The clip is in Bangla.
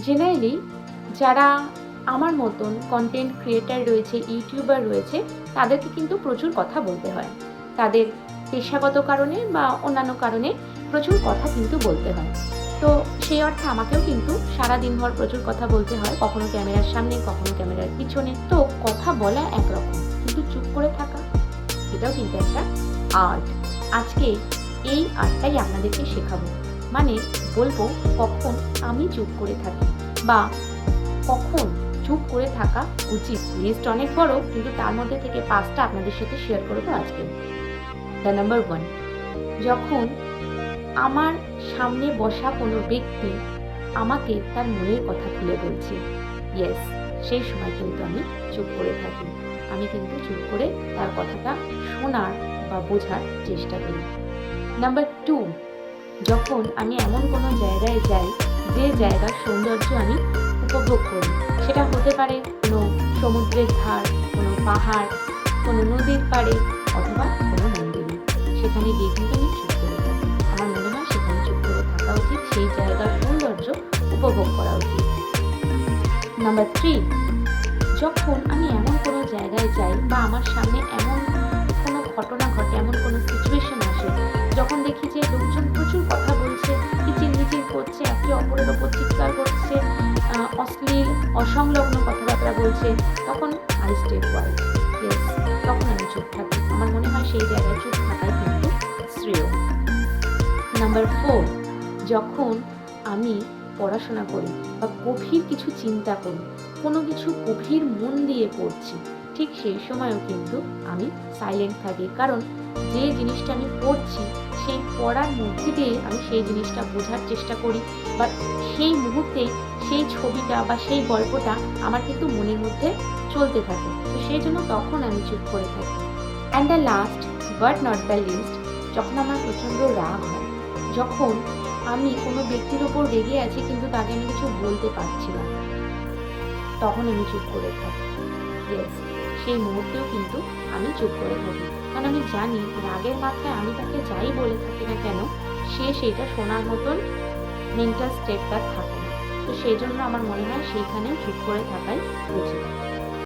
জেনারেলি যারা আমার মতন কন্টেন্ট ক্রিয়েটার রয়েছে, ইউটিউবার রয়েছে, তাদেরকে কিন্তু প্রচুর কথা বলতে হয়। তাদের পেশাগত কারণে বা অন্যান্য কারণে প্রচুর কথা কিন্তু বলতে হয়। তো সেই অর্থে আমাকেও কিন্তু সারা দিনভর প্রচুর কথা বলতে হয়, কখনো ক্যামেরার সামনে, কখনো ক্যামেরার পিছনে। তো কথা বলা একরকম, কিন্তু চুপ করে থাকা এটাও কিন্তু একটা আর্ট। আজকে এই আর্টটাই আপনাদেরকে শেখাবো। মানে বলবো কখন আমি চুপ করে থাকি বা কখন চুপ করে থাকা উচিত। লিস্ট অনেক বড়, কিন্তু তার মধ্যে থেকে 5টা আপনাদের সাথে শেয়ার করবো আজকে। দ্য নাম্বার 1, যখন আমার সামনে বসা কোনো ব্যক্তি আমাকে তার মনের কথা খুলে বলছে, ইয়েস, সেই সময় কিন্তু আমি চুপ করে থাকি। আমি কিন্তু চুপ করে তার কথাটা শোনার বা বোঝার চেষ্টা করি। নাম্বার 2, যখন আমি এমন কোনো জায়গায় যাই যে জায়গার সৌন্দর্য আমি উপভোগ করি। সেটা হতে পারে কোনো সমুদ্রের ধার, কোনো পাহাড়, কোনো নদীর পাড়ে, অথবা কোনো মন্দিরে। সেখানে গিয়ে কিন্তু আমি চুপ করে থাকি। আমার মনে হয় সেখানে চুপ করে থাকা উচিত, সেই জায়গার সৌন্দর্য উপভোগ করা উচিত। নাম্বার 3, যখন আমি এমন কোনো জায়গায় যাই বা আমার সামনে এমন কোনো ঘটনা ঘটে, এমন কোনো সিচুয়েশন আসে, যখন দেখি যে লোকজন প্রচুর কথা বলছে, কিচিরমিচির করছে, একে অপরের ওপর চিৎকার করছে, অশ্লীল অসংলগ্ন কথাবার্তা বলছে, তখন আই স্টে কোয়াইট। ইয়েস, তখন আমি চুপ থাকি। আমার মনে হয় সেই জায়গায় চুপ থাকাই কিন্তু শ্রেয়। নাম্বার 4, যখন আমি পড়াশোনা করি বা গভীর কিছু চিন্তা করি, কোনো কিছু গভীর মন দিয়ে পড়ছি, ঠিক সেই সময়ও কিন্তু আমি সাইলেন্ট থাকি। কারণ যে জিনিসটা আমি পড়ছি, সেই পড়ার মধ্যে দিয়ে আমি সেই জিনিসটা বোঝার চেষ্টা করি, বা সেই মুহূর্তে সেই ছবিটা বা সেই গল্পটা আমার কিন্তু মনের মধ্যে চলতে থাকে। তো সেই জন্য তখন আমি চুপ করে থাকি। And the last but not the least, যখন আমার প্রচণ্ড রাগ হয়, যখন আমি কোনো ব্যক্তির ওপর রেগে আছি কিন্তু তাকে আমি কিছু বলতে পারছি না, তখন আমি চুপ করে থাকি। ইয়েস, সেই মুহূর্তেও কিন্তু আমি চুপ করে থাকি। কারণ আমি জানি রাগের মাথায় আমি তাকে যাই বলে থাকি না কেন, সে সেইটা শোনার মতন মেন্টাল স্টেট তার থাকে না। তো সেই জন্য আমার মনে হয় সেইখানেও চুপ করে থাকাই উচিত।